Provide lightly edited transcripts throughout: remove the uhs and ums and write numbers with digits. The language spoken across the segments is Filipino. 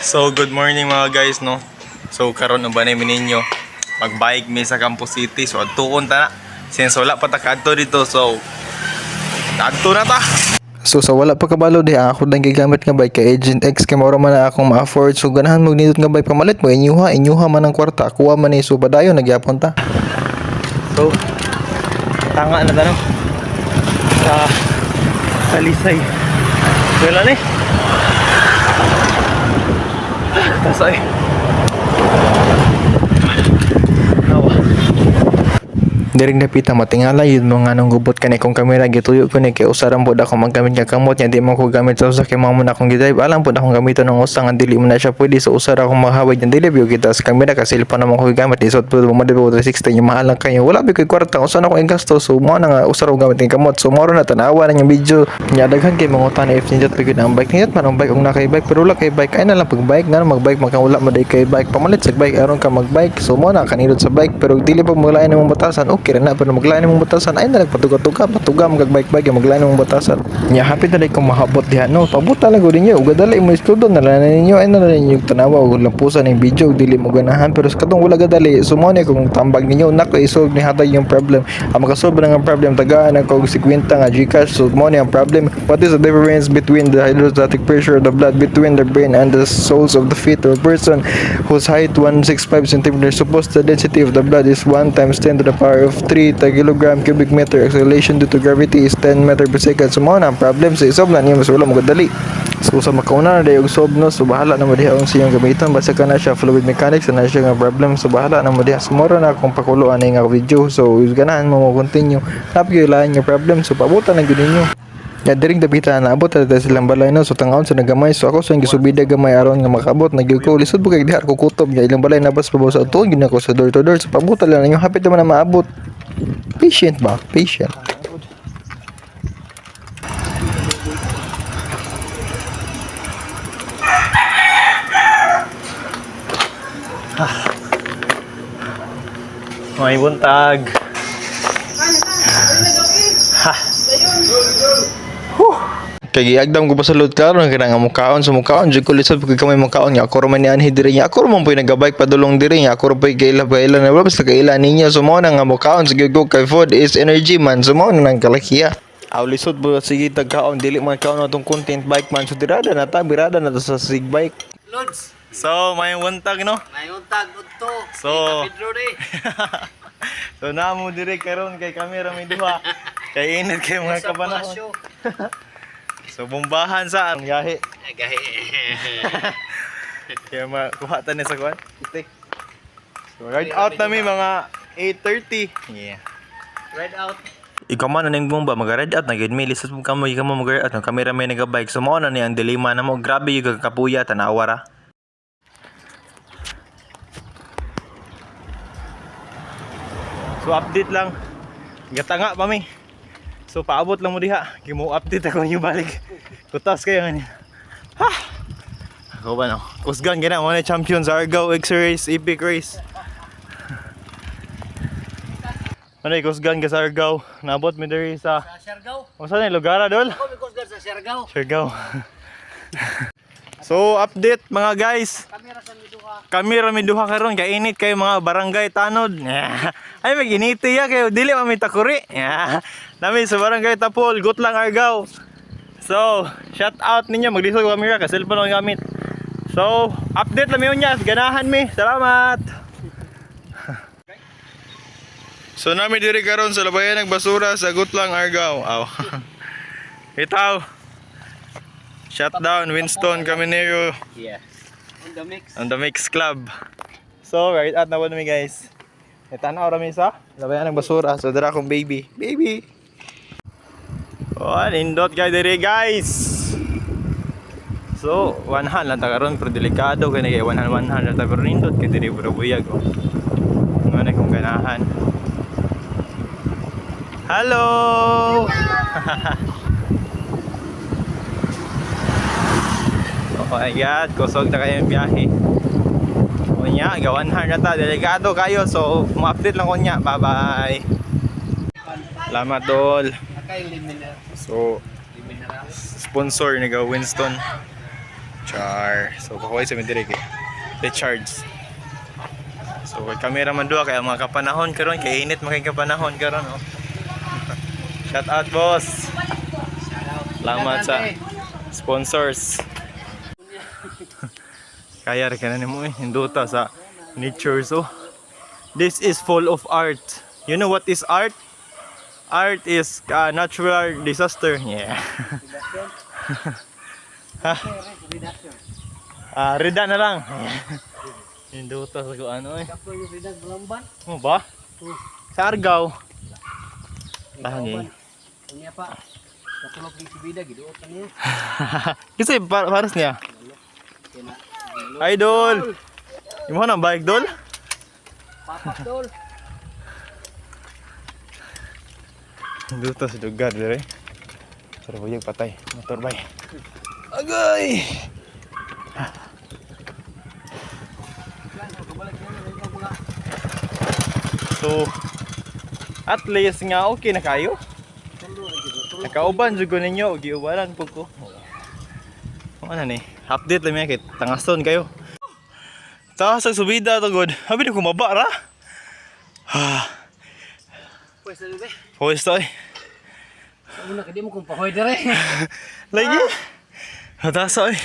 So good morning mga guys no. So karon na ba na ninyo magbike mi sa Campus City. So adtuon ta na. Since wala pa ta kadto dito so adto na ta. So sa wala pa kabalo di ako dang gigamit nga bike kay Agent X kay mao ra man na akong ma-afford so ganahan mo nindot nga bike pamalit mo inyuha man ang kwarta kuha man ni so padayon nagyapon ta. So tanga na tanong sa Talisay. Wala ni. Tasay. Diring napita matingala yun mga nang gubot kani kong kamera gituyo ko ni kay usaran pod ako maggamit nga kamot nya di man ko gamit sa usa kay mao na akong gidrive alam pod akong gamiton ng usa nga dili mo na siya pwede sa usara akong mahawid ng dili biyo kita sa kamera kasi cellphone naman ko gamit isot pod mo dito 360 yung mahal lang kayo wala bi koy kwarta usa na ko gasto so mo na nga usara ko gamit ng kamot so moro na tanawa na yung video nya daghan kay mangutan if nindot pagid ang bike nindot man ang bike og nakay bike pero wala kay bike ay na lang pag bike nga magbike magkawala mo day kay bike pamalit sa bike aron ka magbike so mo na kanindot sa bike pero dili pa maglain ng batasan okay ra na pero maglain mong batasan ay na nagpatuga-tuga mag bike-bike maglain mong batasan nya hapit na kung mahabot diha no pabuta lang gud ninyo ug dali mo estudo na lang ninyo ay na ninyo tanawa ug lampusan ng video dili mo ganahan pero sa katong wala gadali sumone kung tambag ninyo nako isolve ni hatay yung problem ang makasolve na ang problem tagaan ang kog 50 nga Gcash so mo ang problem what is the difference between the hydrostatic pressure of the blood between the brain and the soles of the feet or person whose height 165 cm supposed the density of the blood is 1 times 10 to the power of 3 per kilogram cubic meter acceleration due to gravity is 10 meter per second so mo na ang problem sa isob na niyo mas wala mo gadali so sa makauna na dayo sob no so bahala na mo diha ang siyang gamiton basta ka na siya fluid mechanics na siya nga problem so bahala na mo diha so moro na akong pakuluan nga video so ganahan mo continue napigalahan yung problem so pabutan na gud ninyo ya diring dapita na abot ta silang balay no so tangaon sa nagamay so ako sa gisubida gamay aron nga makabot nagyud ko lisod po kay dihar ko kutob nya ilang balay nabas pa sa tuon gid ko sa door to door so pabutan lang ninyo hapit naman na maabot patient ba patient May buntag. Ha. kay giagdam ko pa sa load karon kana nga mukaon sa mukaon jud ko lisod pag kamay mukaon nga ako ra man ni anhi diri nya ako ra man poy nagabike padulong diri nya ako ra poy kaila na basta kaila ninyo so mo na nga mukaon sige go kay food is energy man so mo na nang kalakiya aw lisod bu sige tagkaon dili man kaon atong content bike man so birada na ta sa sig bike Lods, So may buntag no. mayong tag udto. So- Pedro ni. So namo dire karon kay kamera may duha. Kay init kay mga Sa kapanahon. palasyo. So bombahan sa ang yahe. Gahi. Kaya makuha ta ni sa kuan. Itik. So ride out na mi mga 8:30. Yeah. Ride out. ikaw man ning bomba mag-ride out na gid mi lisod mo kamo mag-ride out ang camera may nagabike so mo na ni ang dilema na mo grabe yung kapuya tanawa ra So update lang. Gatanga pa mi. So paabot lang mo diha. Gimo update ako niyo balik. Kutas kayo ngayon. Ha. Ako ba no? Kusgan gina mo na champions Argao X Race Epic Race. Ano kusgan ka sa Argao? Nabot mi diri sa Sa Siargao. Unsa na lugar dol? Ako may kusgan sa Siargao. Siargao. So update mga guys. Kamera sa Miduha. Kami rami duha karon kay init kayo mga barangay tanod. Ay maginiti ya kayo dili mami takuri. Nami sa barangay Tapol, Gutlang Argao. So, shout out ninyo maglisod ko camera ka cellphone ang gamit. So, update lang yun niya. Ganahan mi. Salamat. So nami diri karon sa labayan ng basura sa Gutlang Argao. Aw. Itaw. Shutdown Winston Caminero Yeah. On the mix. on the Mix Club. So, right out na po namin guys. Itanaw rami sa labayan ng basura. So, dara akong baby. Baby! Oh, nindot kayo diri guys. So, 100 lang ta karon pero delikado kay nagay 100 lang ta pero nindot kay diri puro buyag oh. Ano kung ganahan. Hello! Oh my god, kusog na kayo yung biyahe. O nya, gawan na ta, delikado kayo. So, ma-update lang ko nya. Bye bye. Salamat dol. Akay liminar. So, Liminar. sponsor ni Winston. Char. So kakuha sa midiri kay recharge. So kay cameraman duha kay mga kapanahon karon kay init man kay kapanahon karon oh. Shout out boss. Salamat sa sponsors. Kaya rin ka na mo hinduta sa nature so. This is full of art. You know what is art? Art is natural disaster. Yeah. Rida na lang. Hinduta sa kung ano eh. Kapag yung ridag balamban. Mo ba? Sa Argao. Tangi. Unya pa. Katulog yung sibida, giduot ka niya. Kasi paras niya. Idol! Imo na bike dol? Papak dol. Hinduta sa lugar dire. Pero buyag patay. Motor bay. Agay! So, at least nga okay na kayo. Nakauban jud ko ninyo, giubalan po ko. Ano ni? Update lang kay tangason kayo. Taas sa subida to god. Habi ko maba ra. Pwes na libe. Hoy stoy. Una ka di mo kung pahoy dire. Lagi. Taas oy.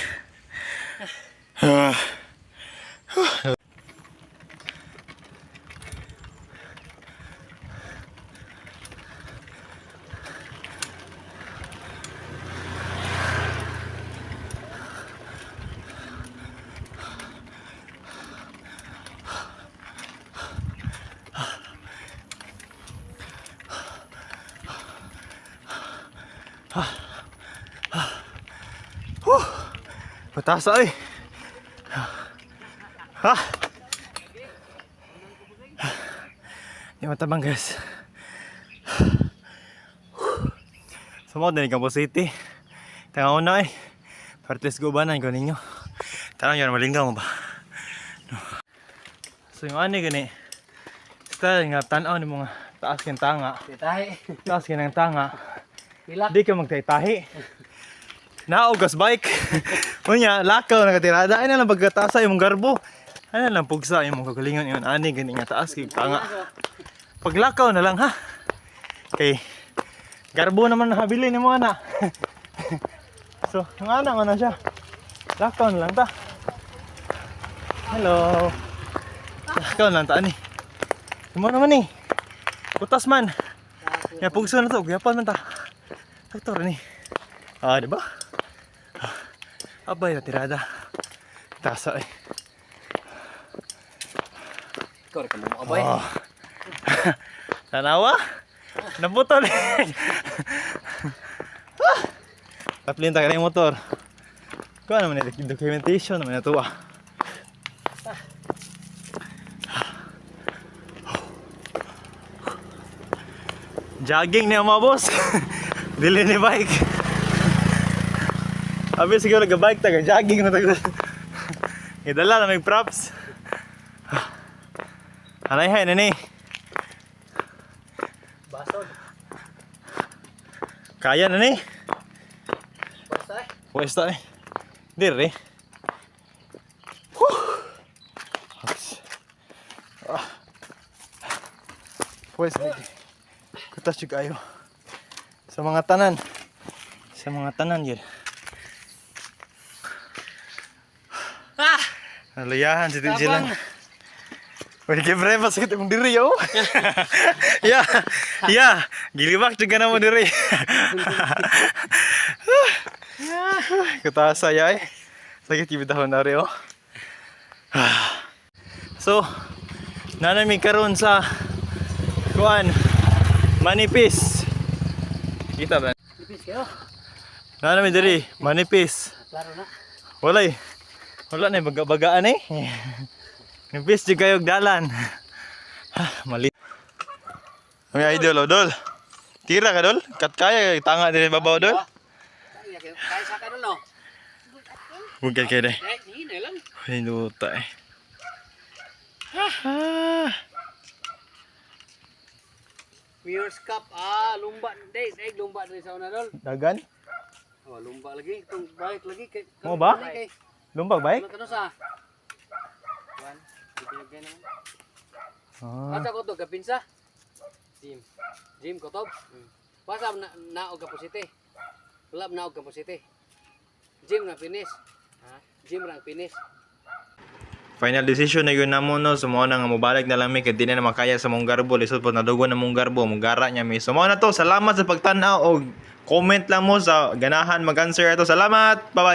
Mataas ay. Ha. Di matabang guys. Sumod na ni Campo City. Tanga una eh. Partes gubanan ko ninyo. Tarang yun malinggaw mo ba? No. So yung ani gani. Style nga tanaw ni mga taas kang tanga. Tahi. Taas kang tanga. Pilak. Di ka magtaytahi. Naugas bike. Unya, lakaw nakatirada. Ay na lang pagkatasa yung garbo. Ay na lang pugsa yung mga kagalingan yun. Ani, gani nga taas kay tanga. Paglakaw na lang ha. Okay. Garbo naman nakabili ni mo ana. So, yung ana nga na siya. Lakaw na lang ta. Hello. Lakaw na lang ta ani. Imo naman ni. Putas man. Ya pugsa na to. Gayapan man ta. Doktor ni. Di ba? Abay na tirada. Tasa eh. Ikaw ka mo abay. Tanawa? Naputol eh. Taplinta ka na yung motor. Kung ano naman yung documentation naman na ito ah. Jogging niya mga boss. Dili ni bike. Abi siguro nag-bike taga jogging na taga. Idala na may props. Anay hay na ni. Basod. Kaya na ni. Pwes Pwesta eh. Dire. Pwesta. Kutas juga ayo. Sa mga tanan. Sa mga tanan yun. Nalayahan si Tinsilan. Pwede kayo pre, masakit yung diri yo. Ya, ya, gilibak juga na mo diri. Kata saya sakit kibitahon na rin oh. So, nanami karon sa kuan manipis. Kita ba? Ipis kayo. Nanami diri manipis. Klaro na. Walay. Wala na baga-bagaan eh. Nipis di kayo dalan. Mali. May idol, dol. Tira ka dol. Kat kaya tanga din babaw dol. Kaya sa kanon no. Bugad kayo deh. Hina lang. Hinuta eh. Mirrors Cup. Lumba. Days. Lumba rin sa una dol. Dagan? Lumba lagi. Itong bike lagi. Mo ba? Lumpag bike? Ano sa? Juan, ipinagay naman. Ah. Asa ko to kapinsa? Jim. Jim ko to. Pasa naog ka posite. Wala naog ka posite. Jim na finish. Ha? Jim ra finish. Final decision na yun na mo no. Sumuha na nga mubalik na lang mi. Kaya di na makaya sa mong garbo. Lisod po nadugo na mong garbo. Mugara niya mi. Sumuha na to. Salamat sa pagtanaw. O comment lang mo sa ganahan mag-answer ito. Salamat. Bye bye.